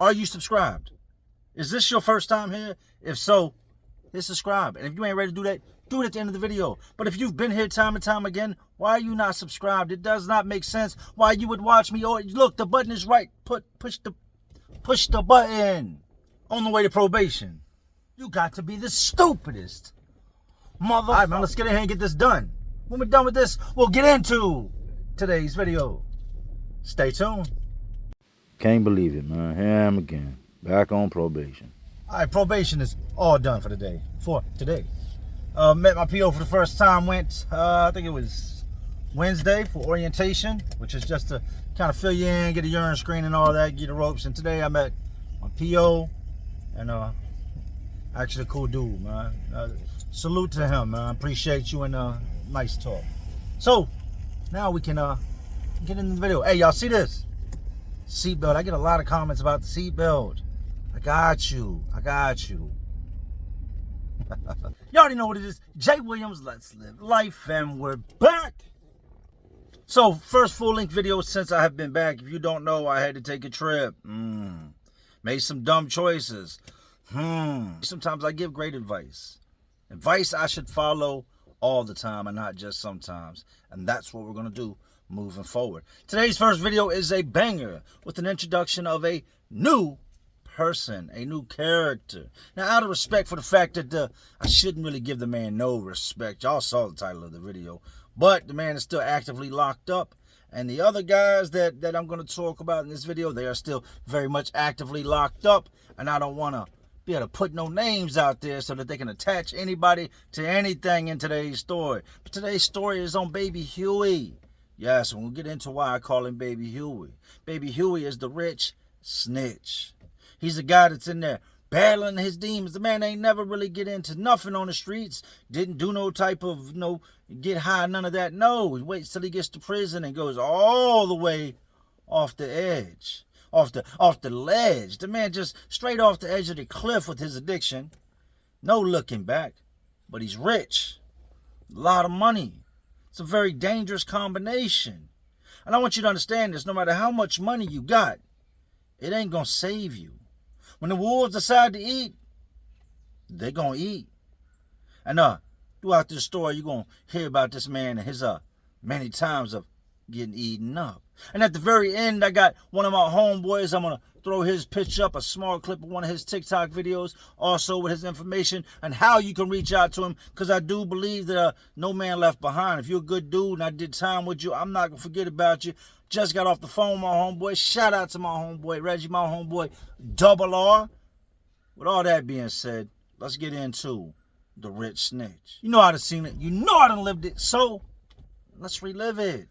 Are you subscribed? Is this your first time here? If so, hit subscribe. And if you ain't ready to do that, do it at the end of the video. But if you've been here time and time again, why are you not subscribed? It does not make sense why you would watch me. Or look, the button is right. Push the button. On the way to probation. You got to be the stupidest motherfucker. All right, man, let's get in here and get this done. When we're done with this, we'll get into today's video. Stay tuned. Can't believe it, man. Here I am again. Back on probation. All right, probation is all done for today. Met my PO for the first time. Went, I think it was Wednesday for orientation, which is just to kind of fill you in, get a urine screen and all that, get the ropes. And today I met my PO, and actually a cool dude, man. Salute to him, man. Appreciate you, and nice talk. So now we can get into the video. Hey, y'all see this? Seatbelt. I get a lot of comments about the seatbelt. I got you. You already know what it is. Jay Williams, let's live life, and we're back. So, first full-length video since I have been back. If you don't know, I had to take a trip. Made some dumb choices. Sometimes I give great advice. Advice I should follow all the time and not just sometimes. And that's what we're going to do moving forward. Today's first video is a banger with an introduction of a new person, a new character. Now, out of respect for the fact that I shouldn't really give the man no respect. Y'all saw the title of the video. But the man is still actively locked up. And the other guys that I'm going to talk about in this video, they are still very much actively locked up. And I don't want to be able to put no names out there so that they can attach anybody to anything in today's story. But today's story is on Baby Huey. Yes, and we'll get into why I call him Baby Huey. Baby Huey is the rich snitch. He's the guy that's in there battling his demons. The man ain't never really get into nothing on the streets. Didn't do no type of, get high, none of that. No, he waits till he gets to prison and goes all the way off the edge. Off the ledge. The man just straight off the edge of the cliff with his addiction. No looking back. But he's rich. A lot of money. It's a very dangerous combination. And I want you to understand this. No matter how much money you got, it ain't going to save you. When the wolves decide to eat, they're going to eat. And throughout this story, you're going to hear about this man and his many times of getting eaten up. And at the very end, I got one of my homeboys. I'm going to throw his pitch up, a small clip of one of his TikTok videos, also with his information and how you can reach out to him, because I do believe that no man left behind. If you're a good dude and I did time with you, I'm not going to forget about you. Just got off the phone with my homeboy. Shout out to my homeboy, Reggie, my homeboy, Double R. With all that being said, let's get into the rich snitch. You know I done seen it. You know I done lived it. So, let's relive it.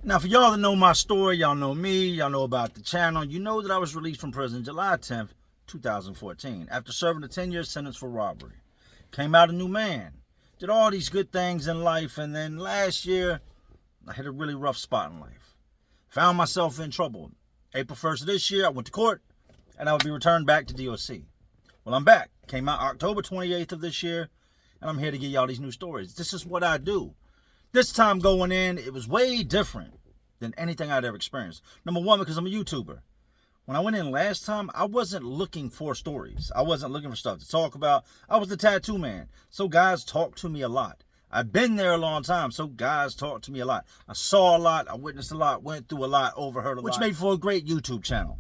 Now, for y'all that know my story, y'all know me, y'all know about the channel, you know that I was released from prison July 10th, 2014, after serving a 10-year sentence for robbery. Came out a new man. Did all these good things in life, and then last year, I hit a really rough spot in life. Found myself in trouble. April 1st of this year, I went to court, and I would be returned back to DOC. Well, I'm back. Came out October 28th of this year, and I'm here to give y'all these new stories. This is what I do. This time going in, it was way different than anything I'd ever experienced. Number one, because I'm a YouTuber. When I went in last time, I wasn't looking for stories. I wasn't looking for stuff to talk about. I was the tattoo man. So guys talk to me a lot. I've been there a long time, so guys talk to me a lot. I saw a lot, I witnessed a lot, went through a lot, overheard a lot. Which made for a great YouTube channel.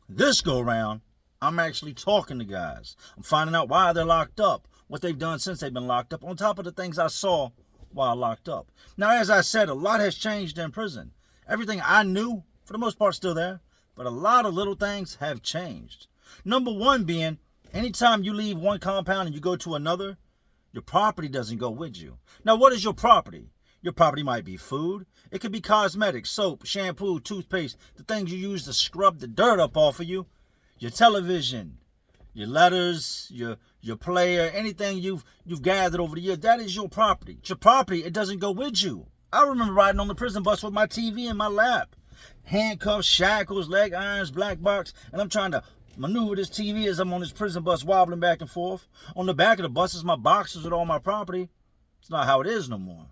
This go around, I'm actually talking to guys. I'm finding out why they're locked up, what they've done since they've been locked up, on top of the things I saw while locked up. Now, as I said, a lot has changed in prison. Everything I knew, for the most part, still there, but a lot of little things have changed. Number one being, anytime you leave one compound and you go to another, your property doesn't go with you. Now, what is your property? Your property might be food. It could be cosmetics, soap, shampoo, toothpaste, the things you use to scrub the dirt up off of you. Your television, your letters, your player, anything you've gathered over the years, that is your property. It's your property, it doesn't go with you. I remember riding on the prison bus with my TV in my lap. Handcuffs, shackles, leg irons, black box, and I'm trying to maneuver this TV as I'm on this prison bus wobbling back and forth. On the back of the bus is my boxes with all my property. It's not how it is no more.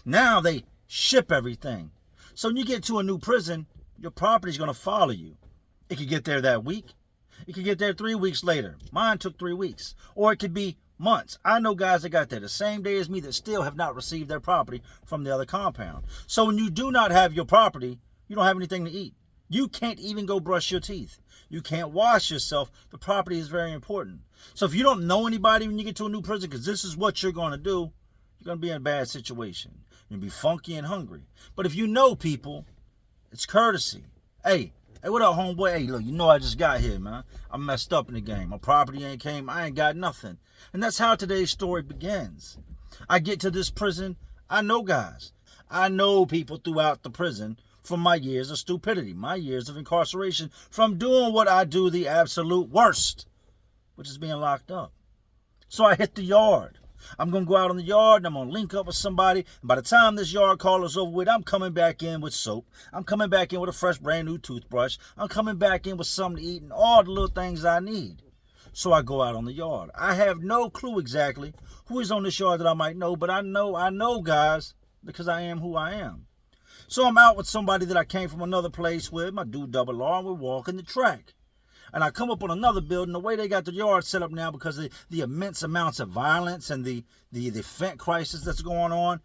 Now they ship everything. So when you get to a new prison, your property's going to follow you. It could get there that week. It could get there 3 weeks later. Mine took 3 weeks. Or it could be months. I know guys that got there the same day as me that still have not received their property from the other compound. So when you do not have your property, you don't have anything to eat. You can't even go brush your teeth. You can't wash yourself. The property is very important. So if you don't know anybody when you get to a new prison, because this is what you're going to do, you're going to be in a bad situation. You'll be funky and hungry. But if you know people, it's courtesy. Hey, what up, homeboy? Hey, look, you know I just got here, man. I messed up in the game. My property ain't came. I ain't got nothing. And that's how today's story begins. I get to this prison. I know guys. I know people throughout the prison from my years of stupidity, my years of incarceration, from doing what I do the absolute worst, which is being locked up. So I hit the yard. I'm going to go out on the yard and I'm going to link up with somebody. And by the time this yard call is over with, I'm coming back in with soap. I'm coming back in with a fresh brand new toothbrush. I'm coming back in with something to eat and all the little things I need. So I go out on the yard. I have no clue exactly who is on this yard that I might know, but I know guys because I am who I am. So I'm out with somebody that I came from another place with, my dude Double R, and we're walking the track. And I come up on another building, the way they got the yard set up now because of the immense amounts of violence and the fent crisis that's going on,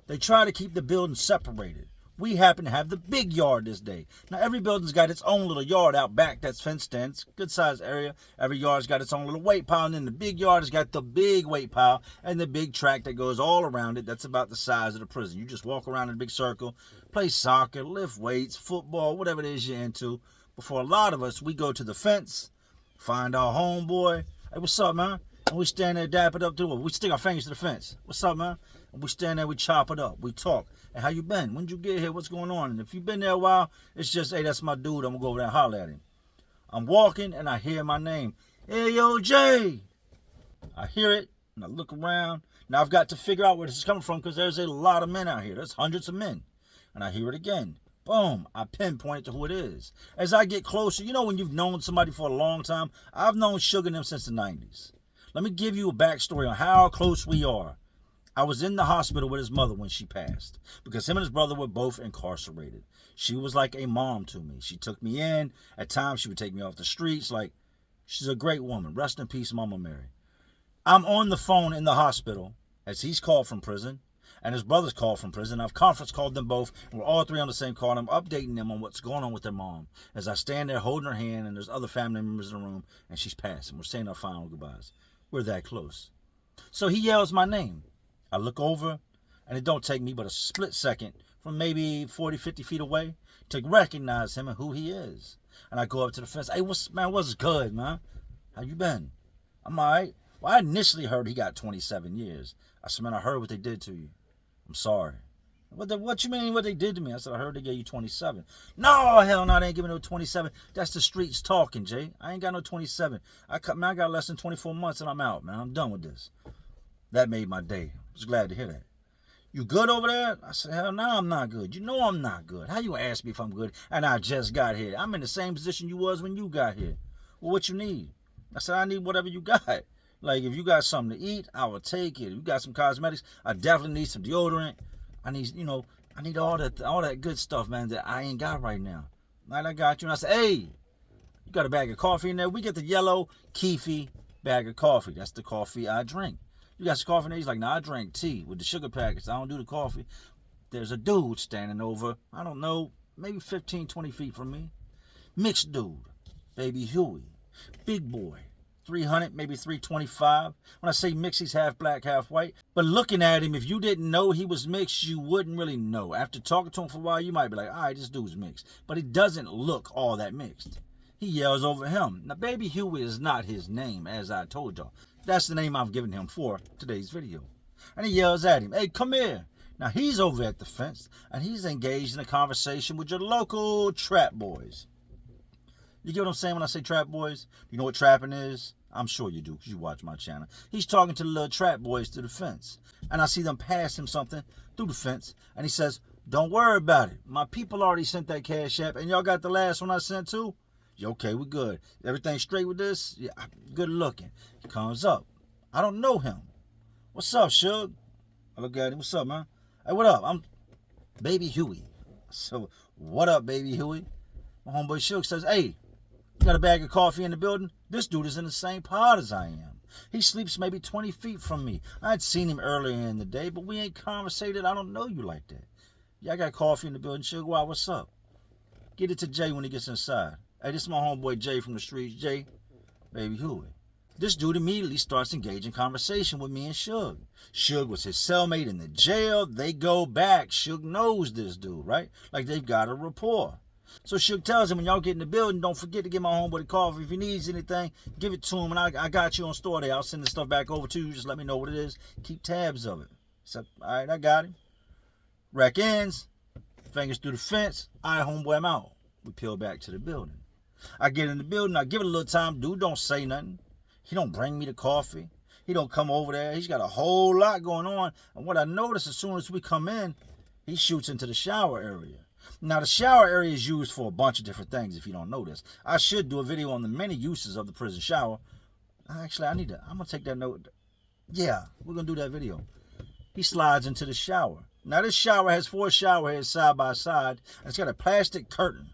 they try to keep the buildings separated. We happen to have the big yard this day. Now, every building's got its own little yard out back that's fenced in. It's a good-sized area. Every yard's got its own little weight pile, and then the big yard has got the big weight pile and the big track that goes all around it. That's about the size of the prison. You just walk around in a big circle, play soccer, lift weights, football, whatever it is you're into. But for a lot of us, we go to the fence, find our homeboy. Hey, what's up, man? And we stand there, dap it up to it. We stick our fingers to the fence. What's up, man? And we stand there, we chop it up. We talk. Hey, how you been? When'd you get here? What's going on? And if you've been there a while, it's just, hey, that's my dude. I'm going to go over there and holler at him. I'm walking, and I hear my name. Hey, yo, Jay. I hear it, and I look around. Now, I've got to figure out where this is coming from because there's a lot of men out here. There's hundreds of men. And I hear it again. Boom, I pinpoint it to who it is. As I get closer, you know when you've known somebody for a long time? I've known Sugar and them since the 90s. Let me give you a backstory on how close we are. I was in the hospital with his mother when she passed because him and his brother were both incarcerated. She was like a mom to me. She took me in. At times, she would take me off the streets. Like, she's a great woman. Rest in peace, Mama Mary. I'm on the phone in the hospital as he's called from prison. And his brother's called from prison. I've conference called them both, and we're all three on the same call. And I'm updating them on what's going on with their mom. As I stand there holding her hand, and there's other family members in the room, and she's passing. We're saying our final goodbyes. We're that close. So he yells my name. I look over, and it don't take me but a split second from maybe 40, 50 feet away to recognize him and who he is. And I go up to the fence. Hey, what's good, man? How you been? I'm all right. Well, I initially heard he got 27 years. I said, man, I heard what they did to you. I'm sorry. What you mean what they did to me? I said, I heard they gave you 27. No, hell no, they ain't giving no 27. That's the streets talking, Jay. I ain't got no 27. I got less than 24 months and I'm out, man. I'm done with this. That made my day. I was glad to hear that. You good over there? I said, hell no, I'm not good. You know I'm not good. How you ask me if I'm good and I just got here? I'm in the same position you was when you got here. Well, what you need? I said, I need whatever you got. Like, if you got something to eat, I will take it. If you got some cosmetics, I definitely need some deodorant. I need all that good stuff, man, that I ain't got right now. Like, I got you. And I said, hey, you got a bag of coffee in there? We get the yellow Keefy bag of coffee. That's the coffee I drink. You got some coffee in there? He's like, nah, I drink tea with the sugar packets. I don't do the coffee. There's a dude standing over, I don't know, maybe 15, 20 feet from me. Mixed dude. Baby Huey. Big boy. 300, maybe 325. When I say mixed, he's half black, half white. But looking at him, if you didn't know he was mixed, you wouldn't really know. After talking to him for a while, you might be like, all right, this dude's mixed. But he doesn't look all that mixed. He yells over him. Now, Baby Huey is not his name, as I told y'all. That's the name I've given him for today's video. And he yells at him, hey, come here. Now, he's over at the fence, and he's engaged in a conversation with your local trap boys. You get what I'm saying when I say trap boys? You know what trapping is? I'm sure you do because you watch my channel. He's talking to the little trap boys through the fence. And I see them pass him something through the fence. And he says, don't worry about it. My people already sent that cash app. And y'all got the last one I sent too? Yeah, okay, we're good. Everything straight with this? Yeah, good looking. He comes up. I don't know him. What's up, Shug? I look at him. What's up, man? Hey, what up? I'm Baby Huey. So, what up, Baby Huey? My homeboy Shug says, hey, Got a bag of coffee in the building. This dude is in the same pod as I am. He sleeps maybe 20 feet from me. I had seen him earlier in the day, but we ain't conversated. I don't know you like that. Yeah, I got coffee in the building. Sugar, wow, what's up? Get it to Jay when he gets inside. Hey, this is my homeboy Jay from the streets. Jay, baby Huey. This dude immediately starts engaging conversation with me and Suge. Suge was his cellmate in the jail. They go back. Suge knows this dude, right? Like they've got a rapport. So Suge tells him, when y'all get in the building, don't forget to give my homeboy the coffee. If he needs anything, give it to him. And I got you on store day. I'll send the stuff back over to you. Just let me know what it is. Keep tabs of it. So, all right, I got him. Rack ends. Fingers through the fence. All right, homeboy, I'm out. We peel back to the building. I get in the building. I give it a little time. Dude don't say nothing. He don't bring me the coffee. He don't come over there. He's got a whole lot going on. And what I notice, as soon as we come in, he shoots into the shower area. Now, the shower area is used for a bunch of different things, if you don't know this. I should do a video on the many uses of the prison shower. Actually, I'm going to take that note. Yeah, we're going to do that video. He slides into the shower. Now, this shower has 4 shower heads side by side. And it's got a plastic curtain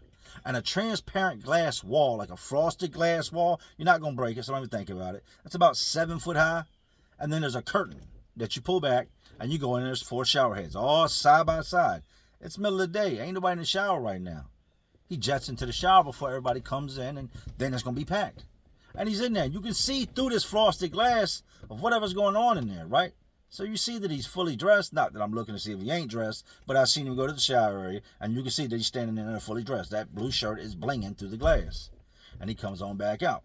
and a transparent glass wall, like a frosted glass wall. You're not going to break it, so don't even think about it. It's about 7 foot high. And then there's a curtain that you pull back, and you go in, and there's 4 shower heads, all side by side. It's middle of the day. Ain't nobody in the shower right now. He jets into the shower before everybody comes in, and then it's going to be packed. And he's in there. You can see through this frosted glass of whatever's going on in there, right? So you see that he's fully dressed. Not that I'm looking to see if he ain't dressed, but I've seen him go to the shower area, and you can see that he's standing in there fully dressed. That blue shirt is blinging through the glass. And he comes on back out.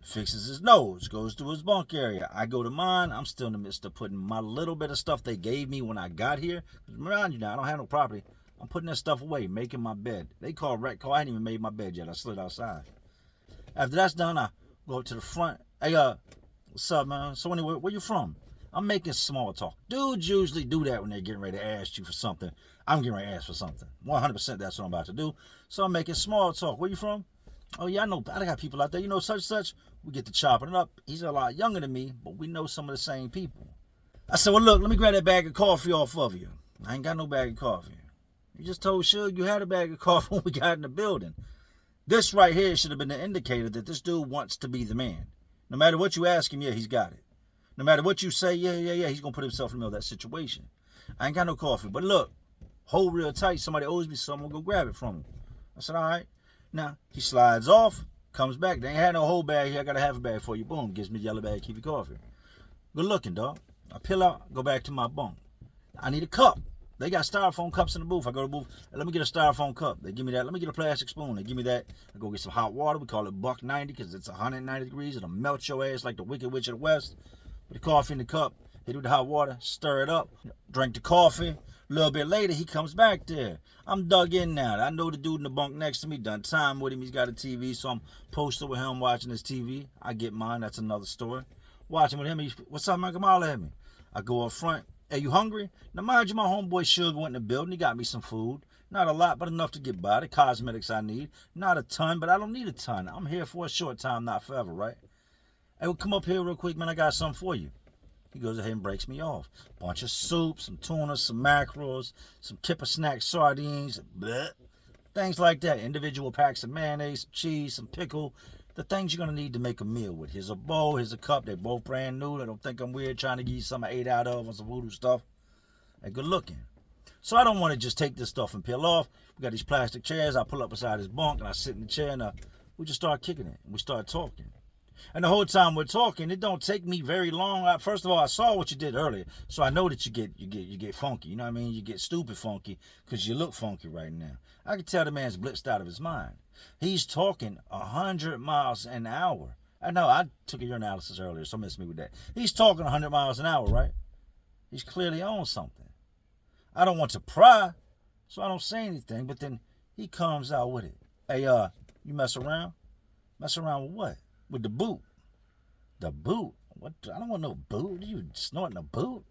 Fixes his nose, goes to his bunk area. I go to mine. I'm still in the midst of putting my little bit of stuff they gave me when I got here. Remind you now, I don't have no property. I'm putting that stuff away, making my bed. They call rec call. I hadn't even made my bed yet. I slid outside. After that's done, I go up to the front. Hey, what's up, man? So anyway, where you from? I'm making small talk. Dudes usually do that when they're getting ready to ask you for something. I'm getting ready to ask for something. 100% that's what I'm about to do. So I'm making small talk. Where you from? Oh, yeah, I know. I got people out there. You know, such. We get to chopping it up. He's a lot younger than me, but we know some of the same people. I said, well, look, let me grab that bag of coffee off of you. I ain't got no bag of coffee. You just told Suge you had a bag of coffee when we got in the building. This right here should have been the indicator that this dude wants to be the man. No matter what you ask him, yeah, he's got it. No matter what you say, yeah, he's going to put himself in the middle of that situation. I ain't got no coffee. But look, hold real tight. Somebody owes me something. I'm going to go grab it from him. I said, all right. Now, he slides off, comes back. They ain't had no whole bag here. I got a half a bag for you. Boom, gives me the yellow bag, keep your coffee. Good looking, dog. I peel out, go back to my bunk. I need a cup. They got styrofoam cups in the booth. I go to the booth. Let me get a styrofoam cup. They give me that. Let me get a plastic spoon. They give me that. I go get some hot water. We call it $1.90 because it's 190 degrees. It'll melt your ass like the Wicked Witch of the West. Put the coffee in the cup. Hit it with the hot water. Stir it up. Drink the coffee. A little bit later, he comes back there. I'm dug in now. I know the dude in the bunk next to me. Done time with him. He's got a TV, so I'm posted with him watching his TV. I get mine. That's another story. Watching with him. What's up, man? Come holler at me. I go up front. Hey, you hungry? Now, mind you, my homeboy Suge went in the building. He got me some food. Not a lot, but enough to get by. The cosmetics I need. Not a ton, but I don't need a ton. I'm here for a short time, not forever, right? Hey, well, come up here real quick, man. I got something for you. He goes ahead and breaks me off. Bunch of soup, some tuna, some mackerels, some kipper snack sardines, bleh, things like that. Individual packs of mayonnaise, some cheese, some pickle. The things you're going to need to make a meal with. Here's a bowl, here's a cup. They're both brand new. I don't think I'm weird trying to give you something I ate out of or some voodoo stuff. They're good looking. So I don't want to just take this stuff and peel off. We got these plastic chairs. I pull up beside his bunk and I sit in the chair and we just start kicking it. And we start talking. And the whole time we're talking, it don't take me very long. First of all, I saw what you did earlier, so I know that you get funky. You know what I mean? You get stupid funky because you look funky right now. I can tell the man's blitzed out of his mind. He's talking 100 miles an hour. I know, I took a urinalysis earlier, so miss me with that. He's talking 100 miles an hour, right? He's clearly on something. I don't want to pry, so I don't say anything, but then he comes out with it. Hey, you mess around? Mess around with what? With the boot. The boot? What? I don't want no boot. Are you snorting a boot?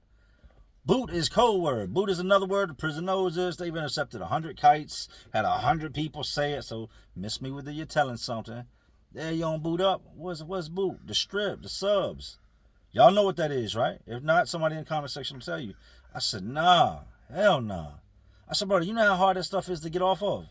Boot is code word. Boot is another word the prison knows this. They've intercepted 100 kites, had 100 people say it, so miss me with it, you're telling something. There you don't boot up. What's boot? The strip, the subs. Y'all know what that is, right? If not, somebody in the comment section will tell you. I said, nah, hell nah. I said, brother, you know how hard that stuff is to get off of?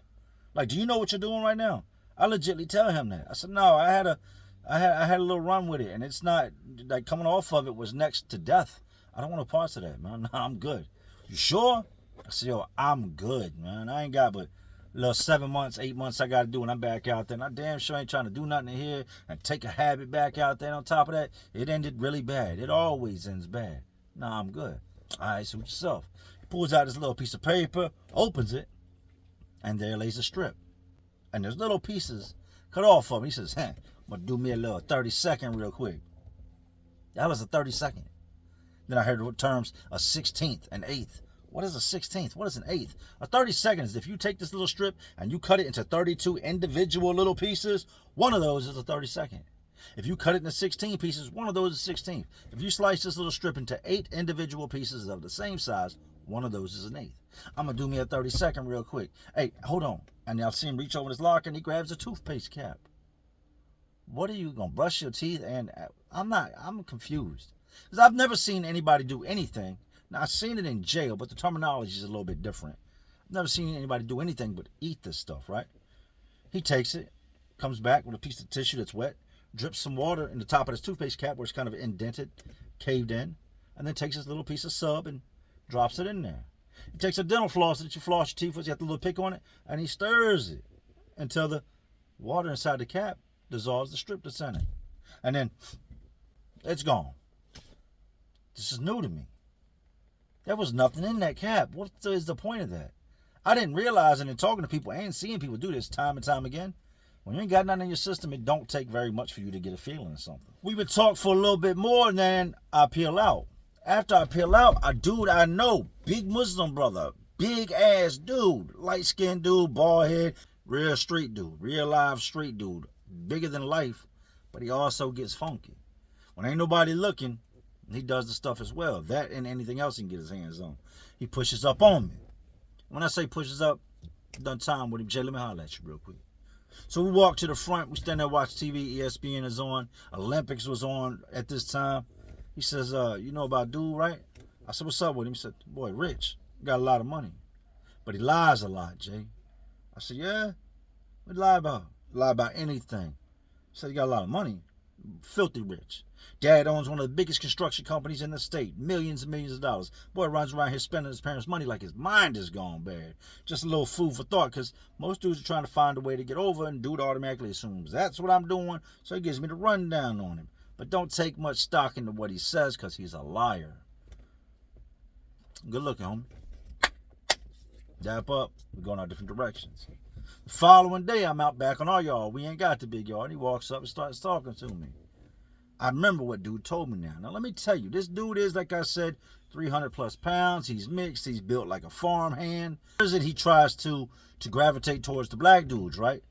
Like, do you know what you're doing right now? I legitly tell him that. I said, no, I had a little run with it, and it's not like coming off of it was next to death. I don't want no parts of that, man. No, I'm good. You sure? I said, yo, I'm good, man. I ain't got but a little 7 months, 8 months I got to do, and I'm back out there. And I damn sure ain't trying to do nothing in here and take a habit back out there. And on top of that, it ended really bad. It always ends bad. Nah, I'm good. All right, suit yourself. He pulls out this little piece of paper, opens it, and there lays a strip. And there's little pieces cut off of him. He says, hey, I'm going to do me a little 30-second real quick. That was a 30-second. Then I heard the terms a 16th, an eighth. What is a 16th? What is an eighth? A 30-second is if you take this little strip and you cut it into 32 individual little pieces, one of those is a 30-second. If you cut it into 16 pieces, one of those is 16th. If you slice this little strip into 8 individual pieces of the same size, one of those is an eighth. I'm going to do me a 30-second real quick. Hey, hold on. And I'll see him reach over his locker and he grabs a toothpaste cap. What are you going to brush your teeth? And I'm confused. Because I've never seen anybody do anything. Now, I've seen it in jail, but the terminology is a little bit different. I've never seen anybody do anything but eat this stuff, right? He takes it, comes back with a piece of tissue that's wet, drips some water in the top of his toothpaste cap where it's kind of indented, caved in, and then takes his little piece of sub and drops it in there. He takes a dental floss that you floss your teeth with, you have the little pick on it, and he stirs it until the water inside the cap dissolves the strip that's in it. And then it's gone. This is new to me. There was nothing in that cap. What is the point of that? I didn't realize, and in talking to people and seeing people do this time and time again, when you ain't got nothing in your system, it don't take very much for you to get a feeling of something. We would talk for a little bit more, and then I peel out. After I peel out, a dude I know, big Muslim brother, big ass dude, light skinned dude, bald head, real street dude, real live street dude, bigger than life, but he also gets funky. When ain't nobody looking, he does the stuff as well. That and anything else he can get his hands on. He pushes up on me. When I say pushes up, done time with him. Jay, let me holler at you real quick. So we walk to the front. We stand there, watch TV. ESPN is on. Olympics was on at this time. He says, you know about dude, right? I said, what's up with him? He said, boy, rich. Got a lot of money. But he lies a lot, Jay. I said, yeah? What lie about? Lie about anything. He said, he got a lot of money. Filthy rich. Dad owns one of the biggest construction companies in the state. Millions and millions of dollars. Boy runs around here spending his parents' money like his mind is gone bad. Just a little food for thought, because most dudes are trying to find a way to get over, and dude automatically assumes that's what I'm doing, so he gives me the rundown on him. But don't take much stock into what he says, because he's a liar. Good looking, homie. Dap up. We're going our different directions. The following day, I'm out back on our yard. We ain't got the big yard. He walks up and starts talking to me. I remember what dude told me now. Now, let me tell you, this dude is, like I said, 300 plus pounds. He's mixed. He's built like a farmhand. He tries to gravitate towards the black dudes, right?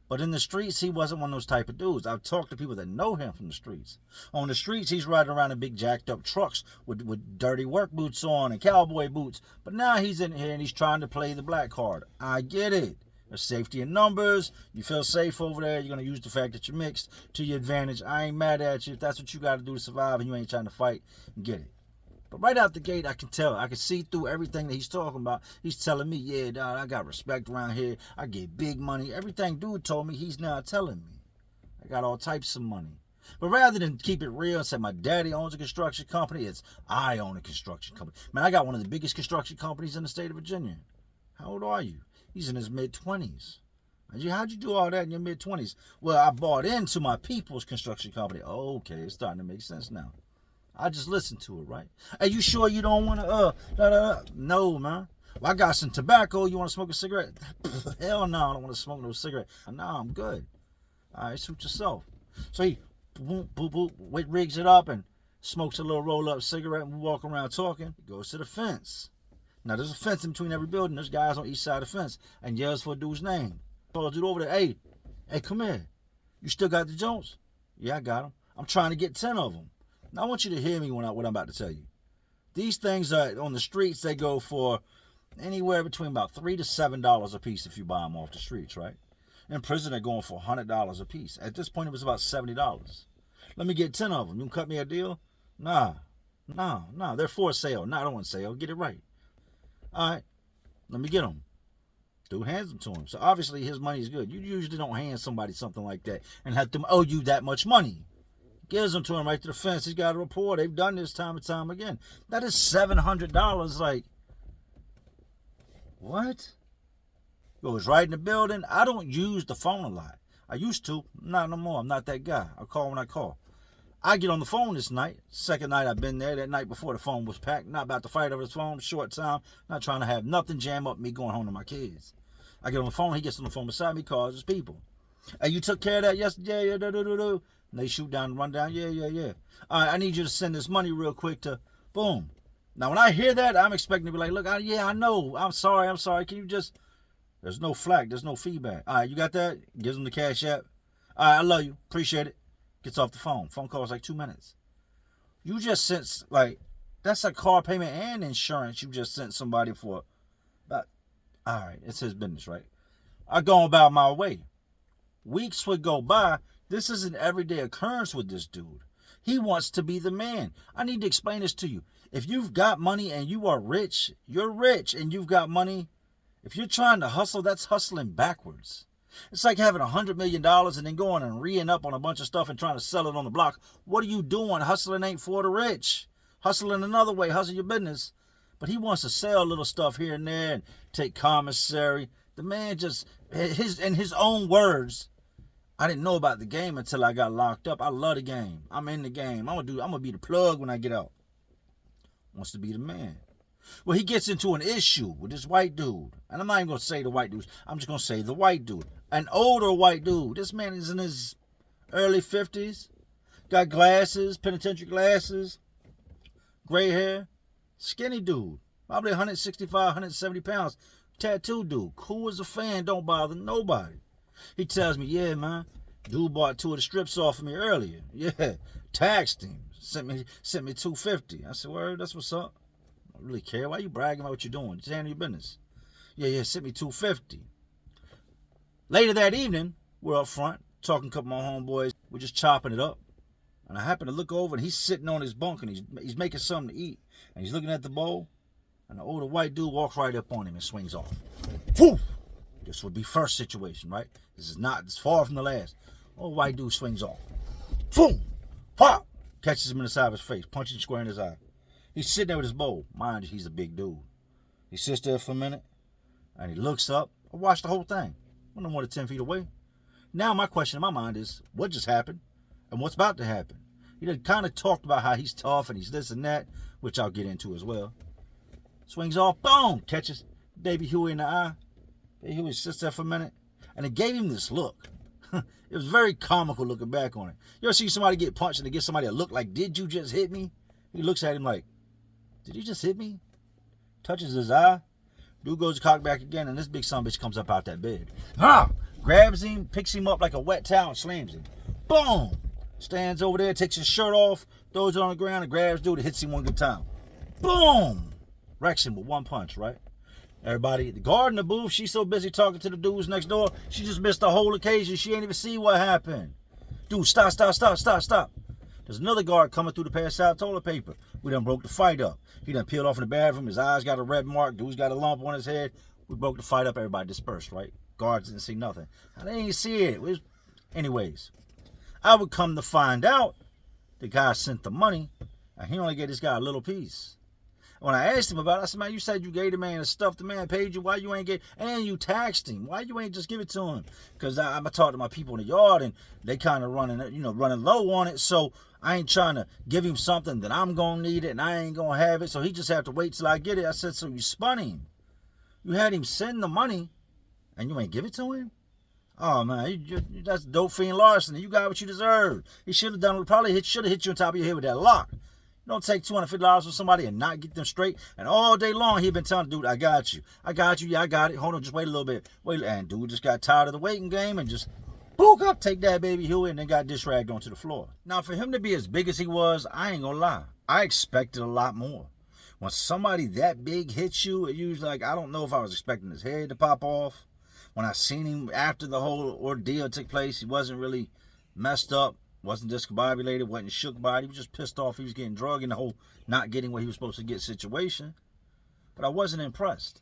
But in the streets, he wasn't one of those type of dudes. I've talked to people that know him from the streets. On the streets, he's riding around in big jacked up trucks with dirty work boots on and cowboy boots. But now he's in here and he's trying to play the black card. I get it. There's safety in numbers. You feel safe over there. You're going to use the fact that you're mixed to your advantage. I ain't mad at you. If that's what you got to do to survive and you ain't trying to fight, get it. But right out the gate, I can tell. I can see through everything that he's talking about. He's telling me, yeah, dog, I got respect around here. I get big money. Everything dude told me, he's now telling me. I got all types of money. But rather than keep it real and say my daddy owns a construction company, it's I own a construction company. Man, I got one of the biggest construction companies in the state of Virginia. How old are you? He's in his mid-20s. How'd you do all that in your mid-20s? Well, I bought into my people's construction company. Oh, okay, it's starting to make sense now. I just listened to it, right? Hey, you sure you don't want to, No, man. Well, I got some tobacco. You want to smoke a cigarette? Hell no, I don't want to smoke no cigarette. No, I'm good. All right, suit yourself. So he rigs it up and smokes a little roll-up cigarette, and we walk around talking. He goes to the fence. Now, there's a fence in between every building. There's guys on each side of the fence, and yells for a dude's name. So a dude over there, hey, come here. You still got the Jones? Yeah, I got them. I'm trying to get 10 of them. Now, I want you to hear me what I'm about to tell you. These things are on the streets, they go for anywhere between about $3 to $7 a piece if you buy them off the streets, right? In prison, they're going for $100 a piece. At this point, it was about $70. Let me get 10 of them. You can cut me a deal? Nah. They're for sale. Nah, I don't want sale. Get it right. All right, let me get them. Dude hands them to him. So obviously his money is good. You usually don't hand somebody something like that and have them owe you that much money. Gives them to him right to the fence. He's got a report. They've done this time and time again. That is $700. Like, what? Goes right in the building. I don't use the phone a lot. I used to. Not no more. I'm not that guy. I call when I call. I get on the phone this night. Second night I've been there. That night before the phone was packed. Not about to fight over the phone. Short time. Not trying to have nothing jam up me going home to my kids. I get on the phone. He gets on the phone beside me. Calls his people. Hey, you took care of that yesterday? Yeah, do. And they shoot down and run down. Yeah. All right, I need you to send this money real quick to boom. Now, when I hear that, I'm expecting to be like, look, yeah, I know. I'm sorry. Can you just... There's no flag. There's no feedback. All right, you got that? Gives him the cash app. All right, I love you. Appreciate it. Gets off the phone. Phone call is like 2 minutes. You just sent, like, that's a car payment and insurance you just sent somebody for. But, all right, it's his business, right? I go about my way. Weeks would go by. This is an everyday occurrence with this dude. He wants to be the man. I need to explain this to you. If you've got money and you are rich, you're rich and you've got money. If you're trying to hustle, that's hustling backwards. It's like having $100 million and then going and re-ing up on a bunch of stuff and trying to sell it on the block. What are you doing? Hustling ain't for the rich. Hustling another way. Hustle your business. But he wants to sell little stuff here and there and take commissary. The man just, in his own words, I didn't know about the game until I got locked up. I love the game. I'm in the game. I'm gonna be the plug when I get out. Wants to be the man. Well, he gets into an issue with this white dude. And I'm not even going to say the white dude. I'm just going to say the white dude. An older white dude. This man is in his early 50s. Got glasses, penitentiary glasses, gray hair. Skinny dude. Probably 165, 170 pounds. Tattoo dude. Cool as a fan. Don't bother nobody. He tells me, yeah, man. Dude bought 2 of the strips off of me earlier. Yeah. Taxed him. Sent me $250. I said, word, that's what's up. I don't really care. Why you bragging about what you're doing? Just handle your business. Yeah, sent me $250. Later that evening, we're up front, talking to a couple of my homeboys. We're just chopping it up. And I happen to look over, and he's sitting on his bunk, and he's making something to eat. And he's looking at the bowl, and the older white dude walks right up on him and swings off. Whew! This would be first situation, right? This is far from the last. Old white dude swings off. Boom! Pop! Catches him in the side of his face, punches him square in his eye. He's sitting there with his bowl. Mind you, he's a big dude. He sits there for a minute, and he looks up. I watched the whole thing. I'm no more than 10 feet away. Now my question in my mind is, what just happened? And what's about to happen? He done kind of talked about how he's tough and he's this and that, which I'll get into as well. Swings off, boom, catches baby Huey in the eye. Baby Huey sits there for a minute, and it gave him this look. It was very comical looking back on it. You ever see somebody get punched and they give somebody a look like, did you just hit me? He looks at him like, did you just hit me? Touches his eye. Dude goes to cock back again, and this big son bitch comes up out that bed. Grabs him, picks him up like a wet towel, and slams him. Boom! Stands over there, takes his shirt off, throws it on the ground, and grabs dude and hits him one good time. Boom! Wrecks him with one punch, right? Everybody, the guard in the booth, she's so busy talking to the dudes next door, she just missed the whole occasion. She ain't even see what happened. Dude, stop. There's another guard coming through the pass out toilet paper. We done broke the fight up. He done peeled off in the bathroom. His eyes got a red mark. Dude's got a lump on his head. We broke the fight up. Everybody dispersed, right? Guards didn't see nothing. They didn't see it. Anyways, I would come to find out the guy sent the money, and he only gave this guy a little piece. When I asked him about it, I said, man, you said you gave the man the stuff the man paid you. Why you ain't get, and you taxed him. Why you ain't just give it to him? Because I'm talking to my people in the yard, and they kind of running low on it. So I ain't trying to give him something that I'm going to need it, and I ain't going to have it. So he just have to wait till I get it. I said, so you spun him. You had him send the money, and you ain't give it to him? Oh, man, that's dope fiend larceny. You got what you deserved. He should have done, probably should have hit you on top of your head with that lock. Don't take $250 from somebody and not get them straight. And all day long, he been telling the dude, I got you. Yeah, I got it. Hold on, just wait a little bit. And dude just got tired of the waiting game and just book up, take that baby Huey, and then got dish ragged onto the floor. Now, for him to be as big as he was, I ain't gonna lie. I expected a lot more. When somebody that big hits you, it usually, like, I don't know if I was expecting his head to pop off. When I seen him after the whole ordeal took place, he wasn't really messed up. Wasn't discombobulated, wasn't shook by it. He was just pissed off he was getting drugged in the whole not getting what he was supposed to get situation. But I wasn't impressed.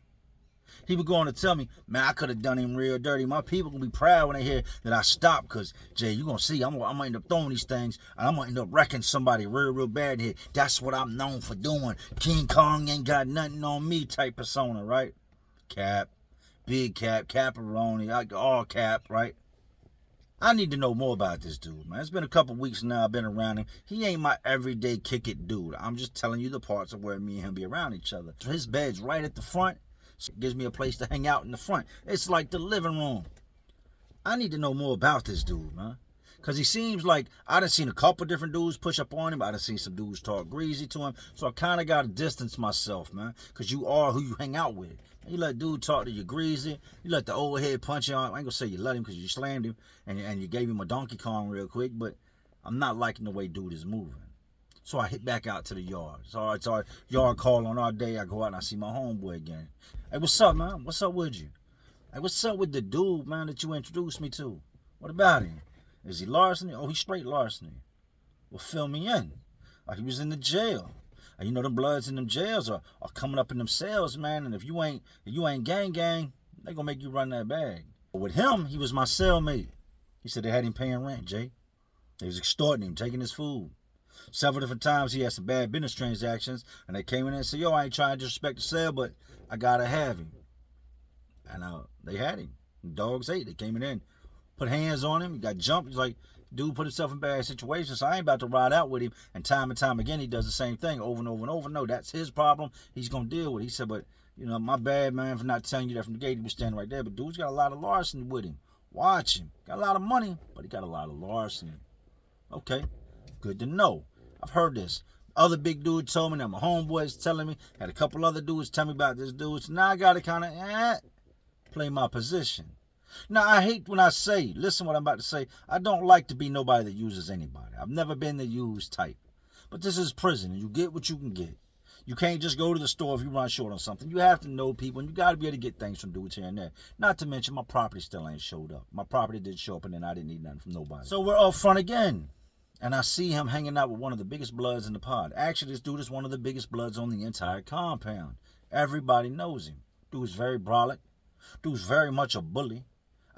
He would go on to tell me, man, I could have done him real dirty. My people gonna be proud when they hear that I stopped, because, Jay, you gonna see, I'm gonna end up throwing these things, and I'm gonna end up wrecking somebody real bad here. That's what I'm known for doing. King Kong ain't got nothing on me type persona, right? Cap, big cap, caparoni, all cap, right? I need to know more about this dude, man. It's been a couple weeks now I've been around him. He ain't my everyday kick it dude. I'm just telling you the parts of where me and him be around each other. So his bed's right at the front. So it gives me a place to hang out in the front. It's like the living room. I need to know more about this dude, man. Because he seems like, I done seen a couple different dudes push up on him. I done seen some dudes talk greasy to him. So I kind of got to distance myself, man. Because you are who you hang out with. You let dude talk to you greasy. You let the old head punch you on. I ain't going to say you let him because you slammed him. And you gave him a Donkey Kong real quick. But I'm not liking the way dude is moving. So I hit back out to the yard. So it's our yard call on our day. I go out and I see my homeboy again. Hey, what's up, man? What's up with you? Hey, what's up with the dude, man, that you introduced me to? What about him? Is he larceny? Oh, he's straight larceny. Well, fill me in. He was in the jail. You know, them bloods in them jails are coming up in them cells, man. And if you ain't gang, they gonna make you run that bag. But with him, he was my cellmate. He said they had him paying rent, Jay. They was extorting him, taking his food. Several different times he had some bad business transactions, and they came in and said, yo, I ain't trying to disrespect the cell, but I gotta have him. And they had him. Dogs ate. They came in, put hands on him. He got jumped. He's like, dude put himself in bad situations, so I ain't about to ride out with him. And time again, he does the same thing over and over and over. No, that's his problem. He's going to deal with it. He said, but, you know, my bad, man, for not telling you that from the gate. He was standing right there. But dude's got a lot of larceny with him. Watch him. Got a lot of money, but he got a lot of larceny. Okay, good to know. I've heard this. Other big dude told me that my homeboys telling me. Had a couple other dudes tell me about this dude. So now I got to kind of play my position. Now, I hate when I say, listen what I'm about to say, I don't like to be nobody that uses anybody. I've never been the used type. But this is prison, and you get what you can get. You can't just go to the store if you run short on something. You have to know people, and you got to be able to get things from dudes here and there. Not to mention, my property still ain't showed up. My property did show up, and then I didn't need nothing from nobody. So we're up front again. And I see him hanging out with one of the biggest bloods in the pod. Actually, this dude is one of the biggest bloods on the entire compound. Everybody knows him. Dude's very brolic. Dude's very much a bully.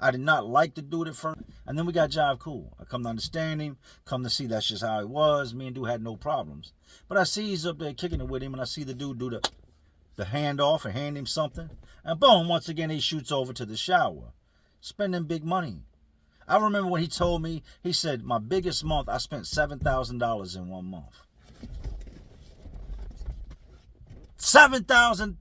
I did not like the dude at first. And then we got jive cool. I come to understand him. Come to see that's just how he was. Me and dude had no problems. But I see he's up there kicking it with him. And I see the dude do the handoff and hand him something. And boom, once again, he shoots over to the shower. Spending big money. I remember when he told me, he said, my biggest month, I spent $7,000 in 1 month. 7,000.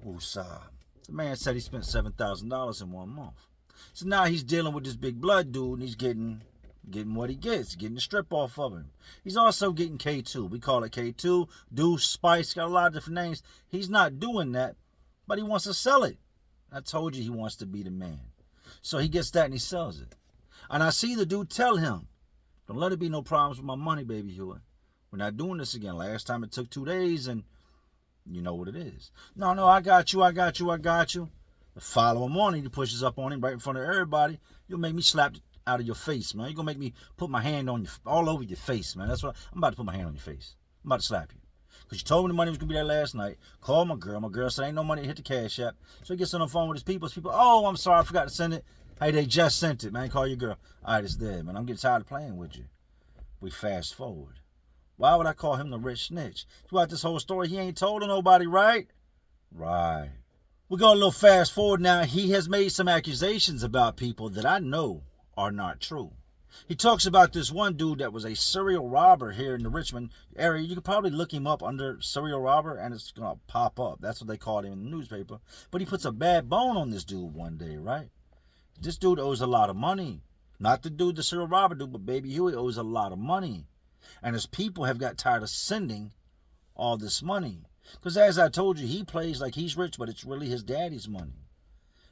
Woosah. The man said he spent $7,000 in 1 month. So now he's dealing with this big blood dude, and he's getting what he gets, getting the strip off of him. He's also getting K2. We call it K2, Deuce, Spice, got a lot of different names. He's not doing that, but he wants to sell it. I told you he wants to be the man. So he gets that and he sells it. And I see the dude tell him, don't let it be no problems with my money, baby Huey. We're not doing this again. Last time it took 2 days, and you know what it is. No, I got you. The following morning, he pushes up on him right in front of everybody. You'll make me slap it out of your face, man. You're going to make me put my hand on you, all over your face, man. That's what I'm about to put my hand on your face. I'm about to slap you. Because you told me the money was going to be there last night. Call my girl. My girl said, ain't no money to hit the cash app. So he gets on the phone with his people. Oh, I'm sorry, I forgot to send it. Hey, they just sent it, man. Call your girl. All right, it's there, man. I'm getting tired of playing with you. We fast forward. Why would I call him the rich snitch? Throughout this whole story, he ain't told to nobody, right? Right. We go a little fast forward now. He has made some accusations about people that I know are not true. He talks about this one dude that was a serial robber here in the Richmond area. You could probably look him up under serial robber, and it's going to pop up. That's what they called him in the newspaper. But he puts a bad bone on this dude one day, right? This dude owes a lot of money. Not the dude, the serial robber dude, but baby Huey owes a lot of money. And his people have got tired of sending all this money. Because as I told you, he plays like he's rich, but it's really his daddy's money.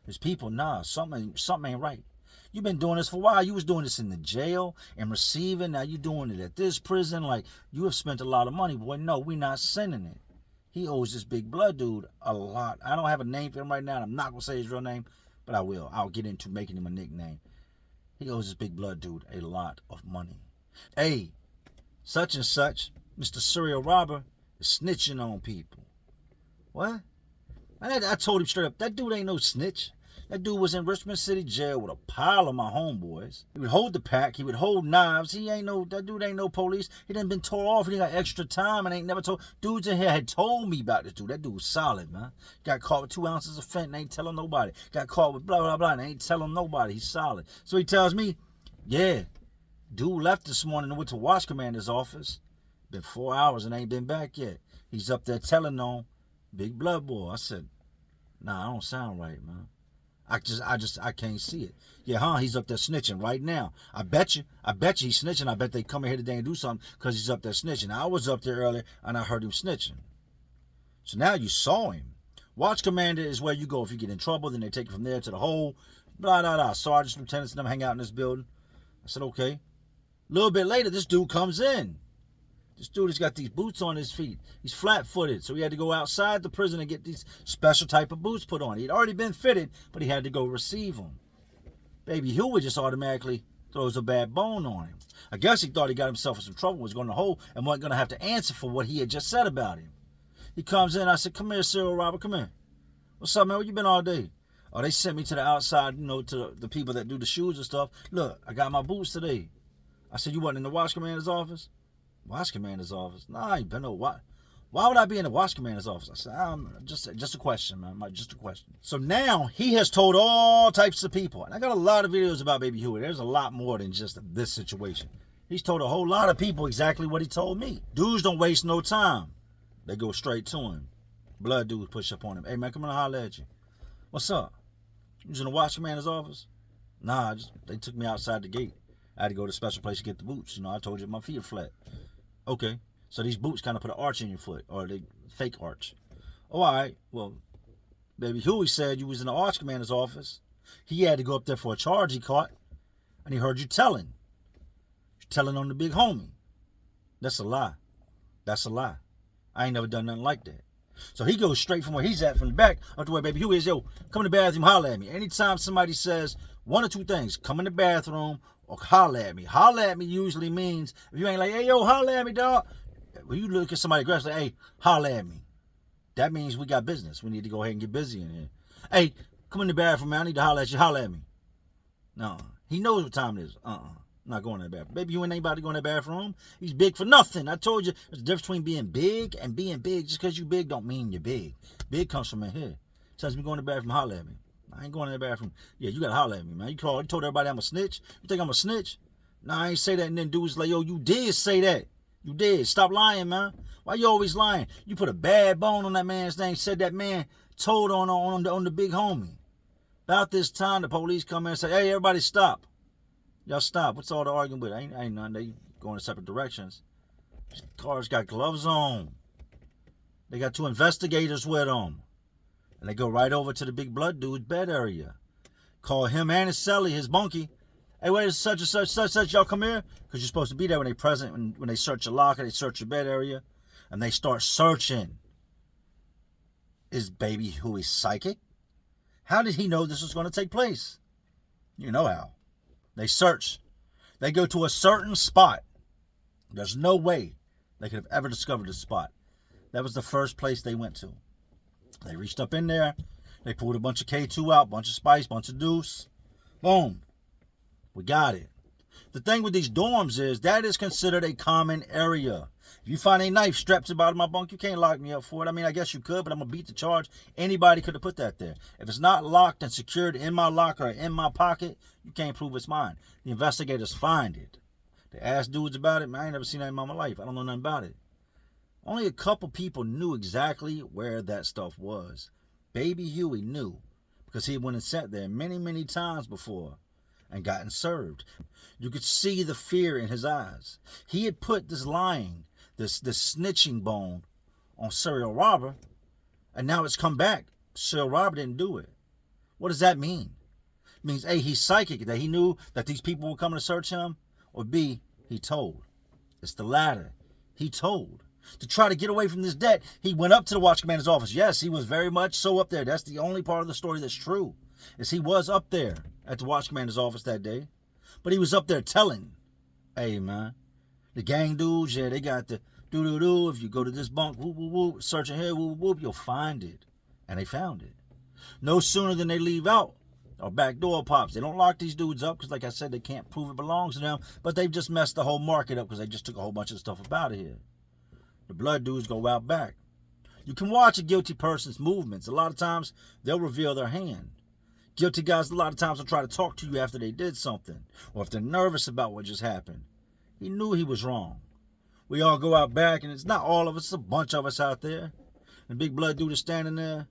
His people, nah, something ain't right. You've been doing this for a while. You was doing this in the jail and receiving. Now you doing it at this prison. Like, you have spent a lot of money. Boy, no, we not sending it. He owes this big blood dude a lot. I don't have a name for him right now, and I'm not going to say his real name, but I will. I'll get into making him a nickname. He owes this big blood dude a lot of money. Hey, such and such, Mr. Serial Robber, is snitching on people. What? And I told him straight up, that dude ain't no snitch. That dude was in Richmond City Jail with a pile of my homeboys. He would hold the pack. He would hold knives. That dude ain't no police. He done been tore off. He got extra time and ain't never told. Dudes in here had told me about this dude. That dude was solid, man. Got caught with 2 ounces of fentanyl, ain't telling nobody. Got caught with blah, blah, blah, and ain't telling nobody. He's solid. So he tells me, yeah, dude left this morning and went to Watch Commander's office. Been 4 hours and ain't been back yet. He's up there telling on Big Blood Boy. I said, nah, I don't sound right, man. I can't see it. Yeah, he's up there snitching right now. I bet you he's snitching. I bet they come in here today and do something because he's up there snitching. I was up there earlier and I heard him snitching. So now you saw him. Watch Commander is where you go if you get in trouble. Then they take you from there to the hole. Blah, blah, blah. Sergeants, lieutenants, and them hang out in this building. I said, okay. A little bit later, this dude comes in. This dude has got these boots on his feet. He's flat-footed, so he had to go outside the prison and get these special type of boots put on. He'd already been fitted, but he had to go receive them. Baby Huey just automatically throws a bad bone on him. I guess he thought he got himself in some trouble, was going to hole, and wasn't going to have to answer for what he had just said about him. He comes in, I said, come here, serial robber, come here. What's up, man? Where you been all day? Oh, they sent me to the outside, to the people that do the shoes and stuff. Look, I got my boots today. I said, you wasn't in the Watch Commander's office? Watch Commander's office? Nah, I ain't been no what. Why would I be in the Watch Commander's office? I said, just a question, man. Just a question. So now he has told all types of people, and I got a lot of videos about Baby Huey. There's a lot more than just this situation. He's told a whole lot of people exactly what he told me. Dudes don't waste no time. They go straight to him. Blood dudes push up on him. Hey, man, come on and holler at you. What's up? You was in the Watch Commander's office? Nah, they took me outside the gate. I had to go to a special place to get the boots. I told you my feet are flat. Okay, so these boots kind of put an arch in your foot, or they fake arch. Oh, all right. Well, Baby Huey said you was in the Watch Commander's office. He had to go up there for a charge he caught, and he heard you telling. You're telling on the big homie. That's a lie. That's a lie. I ain't never done nothing like that. So he goes straight from where he's at, from the back, up to where Baby Huey is. Yo, come in the bathroom, holler at me. Anytime somebody says one or two things, come in the bathroom or holler at me. Holler at me usually means, if you ain't like, hey, yo, holler at me, dog. When you look at somebody aggressive, like, hey, holler at me. That means we got business. We need to go ahead and get busy in here. Hey, come in the bathroom, man. I need to holler at you. Holler at me. No, he knows what time it is. I'm not going to that bathroom. Baby, you ain't anybody going to that bathroom. He's big for nothing. I told you there's a difference between being big and being big. Just because you big don't mean you're big. Big comes from in here. Tells me going to the bathroom, holler at me. I ain't going to the bathroom. Yeah, you got to holler at me, man. You told everybody I'm a snitch. You think I'm a snitch? Nah, I ain't say that. And then dudes like, yo, you did say that. You did. Stop lying, man. Why you always lying? You put a bad bone on that man's name. Said that man told on the big homie. About this time, the police come in and say, hey, everybody stop. Y'all stop. What's all the arguing with? Ain't nothing. They going in separate directions. Cars got gloves on. They got 2 investigators with them. And they go right over to the big blood dude's bed area. Call him and his celly, his bunkie. Hey, wait, such and such, y'all come here? Because you're supposed to be there when they present, when they search your locker, they search your bed area, and they start searching. Is Baby Huey psychic? How did he know this was going to take place? You know how. They search. They go to a certain spot. There's no way they could have ever discovered this spot. That was the first place they went to. They reached up in there. They pulled a bunch of K2 out, bunch of spice, bunch of deuce. Boom. We got it. The thing with these dorms is that is considered a common area. If you find a knife strapped to the bottom of my bunk, you can't lock me up for it. I mean, I guess you could, but I'm going to beat the charge. Anybody could have put that there. If it's not locked and secured in my locker or in my pocket, you can't prove it's mine. The investigators find it. They ask dudes about it. Man, I ain't never seen that in my life. I don't know nothing about it. Only a couple people knew exactly where that stuff was. Baby Huey knew because he went and sat there many, many times before and gotten served. You could see the fear in his eyes. He had put this lying, this snitching bone on serial robber, and now it's come back. Serial robber didn't do it. What does that mean? It means A, he's psychic, that he knew that these people were coming to search him, or B, he told. It's the latter. He told. To try to get away from this debt, he went up to the Watch Commander's office. Yes, he was very much so up there. That's the only part of the story that's true, is he was up there at the Watch Commander's office that day. But he was up there telling, hey, man, the gang dudes, yeah, they got the do-do-do. If you go to this bunk, whoop, whoop, whoop, searching here, whoop, whoop, you'll find it. And they found it. No sooner than they leave out, our back door pops. They don't lock these dudes up because, like I said, they can't prove it belongs to them. But they've just messed the whole market up because they just took a whole bunch of stuff up out of here. The blood dudes go out back. You can watch a guilty person's movements. A lot of times, they'll reveal their hand. Guilty guys, a lot of times, will try to talk to you after they did something. Or if they're nervous about what just happened. He knew he was wrong. We all go out back, and it's not all of us. It's a bunch of us out there. And big blood dude is standing there.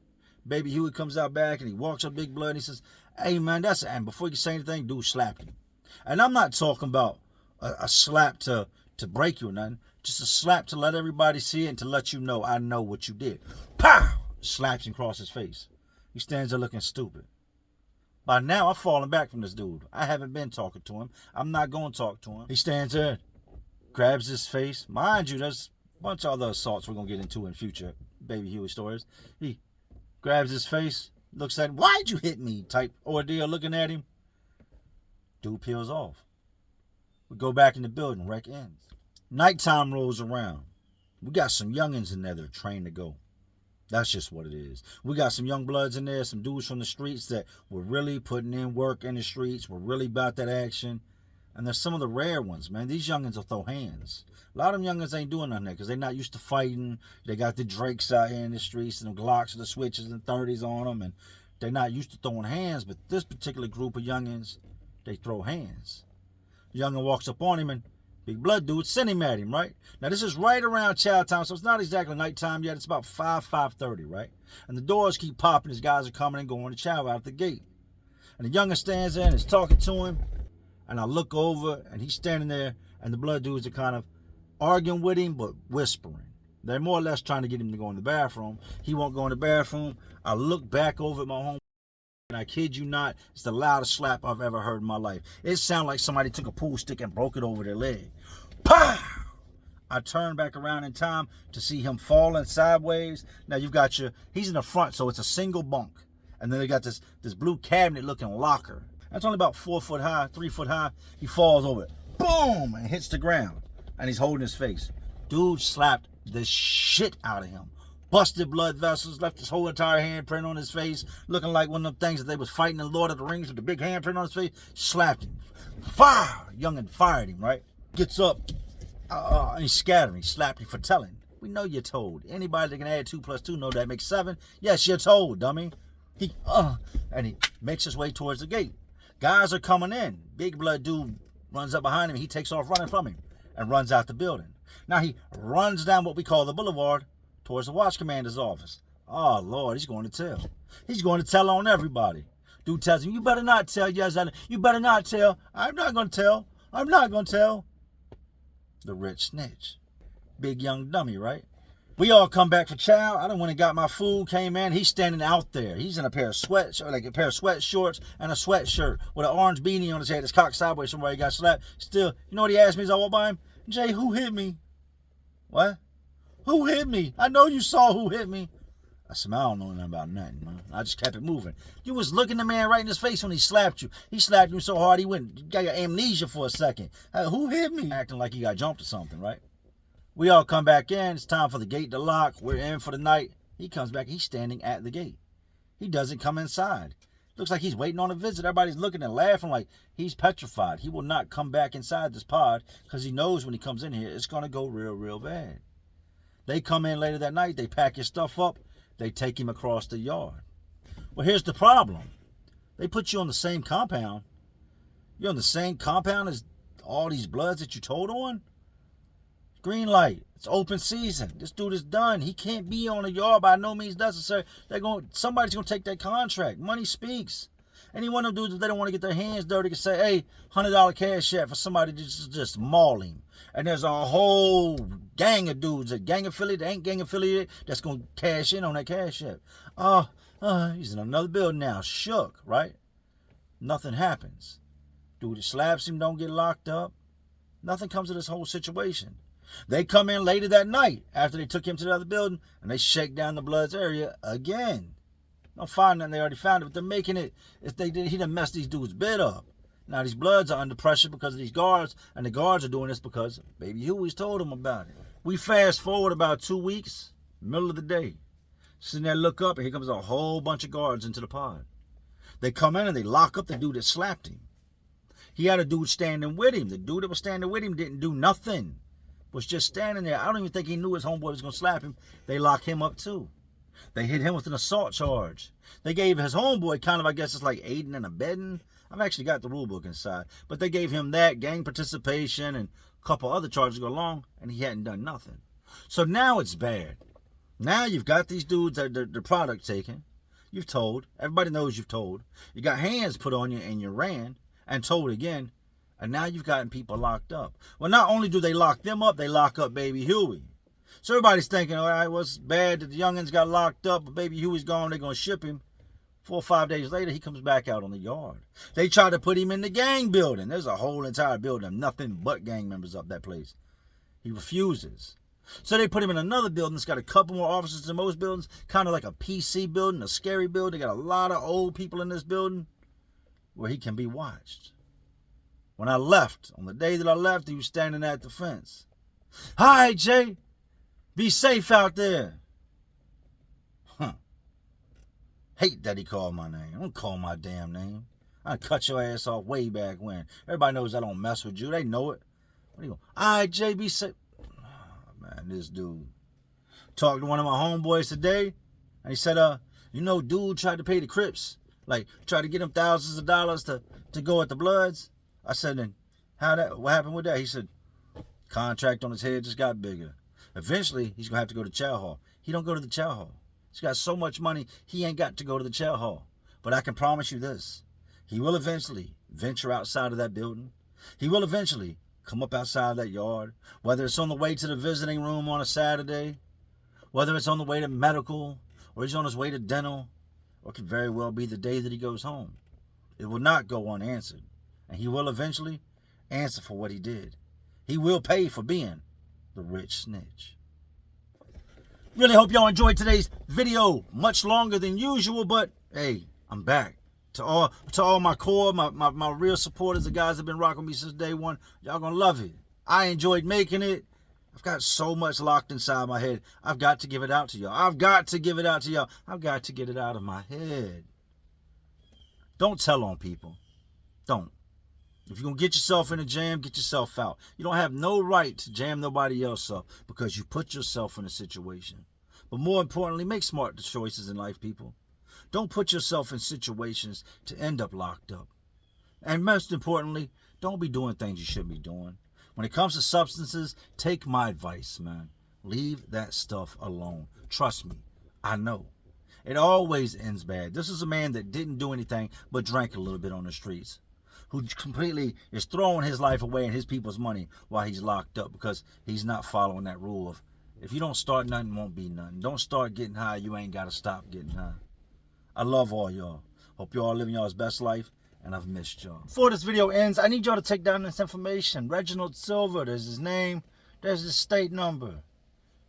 Baby Huey comes out back, and he walks up big blood, and he says, hey, man, that's it. And before you can say anything, dude slapped him. And I'm not talking about a slap to break you or nothing. Just a slap to let everybody see it and to let you know I know what you did. Pow! Slaps him across his face. He stands there looking stupid. By now, I've fallen back from this dude. I haven't been talking to him. I'm not going to talk to him. He stands there, grabs his face. Mind you, there's a bunch of other assaults we're going to get into in future Baby Huey stories. He grabs his face, looks at him. Why'd you hit me? Type ordeal looking at him. Dude peels off. We go back in the building. Wreck ends. Nighttime rolls around. We got some youngins in there that are trained to go. That's just what it is. We got some young bloods in there, some dudes from the streets that were really putting in work in the streets, were really about that action. And there's some of the rare ones, man. These youngins will throw hands. A lot of them youngins ain't doing nothing there because they're not used to fighting. They got the Drakes out here in the streets and the Glocks and the switches and 30s on them. And they're not used to throwing hands. But this particular group of youngins, they throw hands. The youngin walks up on him and big blood dude sent him at him, right? Now, this is right around chow time, so it's not exactly nighttime yet. It's about 5:30, right? And the doors keep popping as guys are coming and going to chow out the gate. And the youngin stands there and is talking to him. And I look over, and he's standing there, and the blood dudes are kind of arguing with him, but whispering. They're more or less trying to get him to go in the bathroom. He won't go in the bathroom. I look back over at my home. And I kid you not, it's the loudest slap I've ever heard in my life. It sounded like somebody took a pool stick and broke it over their leg. Pow! I turned back around in time to see him falling sideways. Now you've got he's in the front, so it's a single bunk. And then they got this blue cabinet looking locker. That's only about 4 foot high, 3 foot high. He falls over it. Boom! And hits the ground. And he's holding his face. Dude slapped the shit out of him. Busted blood vessels, left his whole entire handprint on his face, looking like one of them things that they was fighting in Lord of the Rings with the big handprint on his face. Slapped him. Fire! Youngin fired him, right? Gets up, and he's scattering. Slapped him for telling. We know you're told. Anybody that can add 2 plus 2 know that makes 7. Yes, you're told, dummy. And he makes his way towards the gate. Guys are coming in. Big blood dude runs up behind him. He takes off running from him and runs out the building. Now he runs down what we call the boulevard towards the watch commander's office. Oh, Lord, he's going to tell. He's going to tell on everybody. Dude tells him, you better not tell. Yes, you better not tell. I'm not going to tell. I'm not going to tell. The rich snitch. Big young dummy, right? We all come back for chow. I done went and got my food, came in. He's standing out there. He's in a pair of sweat shorts and a sweatshirt with an orange beanie on his head. His cock sideways somewhere he got slapped. Still, you know what he asked me as I walked by him? Jay, who hit me? What? Who hit me? I know you saw who hit me. I said, I don't know nothing about nothing, man. I just kept it moving. You was looking the man right in his face when he slapped you. He slapped you so hard he got your amnesia for a second. Who hit me? Acting like he got jumped or something, right? We all come back in. It's time for the gate to lock. We're in for the night. He comes back. He's standing at the gate. He doesn't come inside. Looks like he's waiting on a visit. Everybody's looking and laughing like he's petrified. He will not come back inside this pod because he knows when he comes in here, it's going to go real, real bad. They come in later that night. They pack his stuff up. They take him across the yard. Well, here's the problem. They put you on the same compound. You're on the same compound as all these bloods that you told on. Green light. It's open season. This dude is done. He can't be on the yard by no means necessary. Somebody's going to take that contract. Money speaks. Any one of them dudes, if they don't want to get their hands dirty, can say, hey, $100 cash out for somebody to just maul him. And there's a whole gang of dudes, a gang affiliate, ain't gang affiliated, that's going to cash in on that cash out. He's in another building now, shook, right? Nothing happens. Dude that slaps him don't get locked up. Nothing comes of this whole situation. They come in later that night after they took him to the other building, and they shake down the Bloods area again. Don't find nothing, they already found it, but they're making it, he done messed these dudes' bed up. Now these Bloods are under pressure because of these guards, and the guards are doing this because Baby Huey's told them about it. We fast forward about 2 weeks, middle of the day. Sitting there, look up, and here comes a whole bunch of guards into the pod. They come in and they lock up the dude that slapped him. He had a dude standing with him. The dude that was standing with him didn't do nothing. Was just standing there. I don't even think he knew his homeboy was going to slap him. They lock him up too. They hit him with an assault charge. They gave his homeboy kind of, I guess it's like aiding and abetting. I've actually got the rule book inside. But they gave him that, gang participation, and a couple other charges to go along, and he hadn't done nothing. So now it's bad. Now you've got these dudes that the product taken. You've told. Everybody knows you've told. You got hands put on you and you ran and told again. And now you've gotten people locked up. Well, not only do they lock them up, they lock up baby Huey. So everybody's thinking, all right, well, it's bad that the youngins got locked up, but baby Huey's gone, they're going to ship him. 4 or 5 days later, he comes back out on the yard. They try to put him in the gang building. There's a whole entire building, nothing but gang members up that place. He refuses. So they put him in another building that's got a couple more officers than most buildings, kind of like a PC building, a scary building. They got a lot of old people in this building where he can be watched. When I left, on the day that I left, he was standing at the fence. Hi, Jay. Be safe out there. Hate that he called my name. Don't call my damn name. I cut your ass off way back when. Everybody knows I don't mess with you. They know it. What are you going? All right, Jay, be safe. Man, this dude. Talked to one of my homeboys today, and he said, dude tried to pay the Crips. Like, tried to get him thousands of dollars to go at the Bloods. I said, then, what happened with that? He said, contract on his head just got bigger. Eventually, he's going to have to go to chow hall. He don't go to the chow hall. He's got so much money, he ain't got to go to the chow hall. But I can promise you this. He will eventually venture outside of that building. He will eventually come up outside of that yard, whether it's on the way to the visiting room on a Saturday, whether it's on the way to medical, or he's on his way to dental, or it could very well be the day that he goes home. It will not go unanswered, and he will eventually answer for what he did. He will pay for being the rich snitch. Really hope y'all enjoyed today's video. Much longer than usual, but hey, I'm back. To all my core, my real supporters, the guys that have been rocking me since day one, y'all gonna love it. I enjoyed making it. I've got so much locked inside my head. I've got to give it out to y'all. I've got to give it out to y'all. I've got to get it out of my head. Don't tell on people. Don't. If you're going to get yourself in a jam, get yourself out. You don't have no right to jam nobody else up because you put yourself in a situation. But more importantly, make smart choices in life, people. Don't put yourself in situations to end up locked up. And most importantly, don't be doing things you shouldn't be doing. When it comes to substances, take my advice, man. Leave that stuff alone. Trust me, I know. It always ends bad. This is a man that didn't do anything but drank a little bit on the streets, who completely is throwing his life away and his people's money while he's locked up because he's not following that rule of, if you don't start nothing, won't be nothing. Don't start getting high, you ain't got to stop getting high. I love all y'all. Hope y'all living y'all's best life, and I've missed y'all. Before this video ends, I need y'all to take down this information. Reginald Silver, there's his name, there's his state number.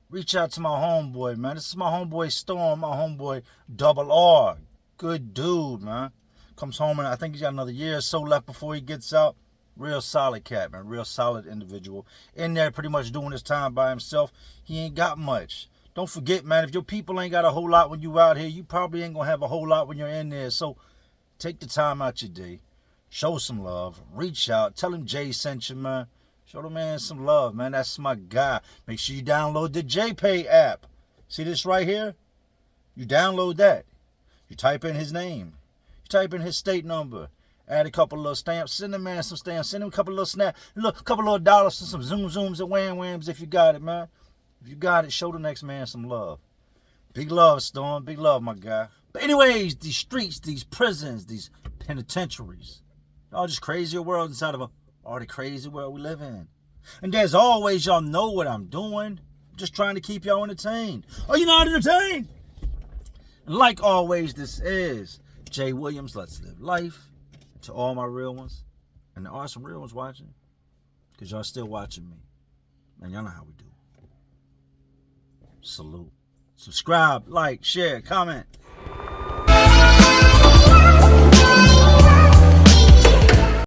Reach out to my homeboy, man. This is my homeboy Storm, my homeboy Double R. Good dude, man. Comes home and I think he's got another year or so left before he gets out. Real solid cat, man. Real solid individual. In there pretty much doing his time by himself. He ain't got much. Don't forget, man, if your people ain't got a whole lot when you out here, you probably ain't going to have a whole lot when you're in there. So take the time out your day. Show some love. Reach out. Tell him Jay sent you, man. Show the man some love, man. That's my guy. Make sure you download the JPay app. See this right here? You download that. You type in his name. Type in his state number. Add a couple little stamps. Send the man some stamps. Send him a couple little snaps. A couple little dollars and some zooms and whams if you got it, man. If you got it, show the next man some love. Big love, Storm. Big love, my guy. But anyways, these streets, these prisons, these penitentiaries, all just crazier world inside of a already crazy world we live in. And as always, y'all know what I'm doing. I'm just trying to keep y'all entertained. Are you not entertained? And like always, this is Jay Williams, Let's Live Life. To all my real ones, and there are some real ones watching, because y'all still watching me, and y'all know how we do. Salute. Subscribe, like, share, comment,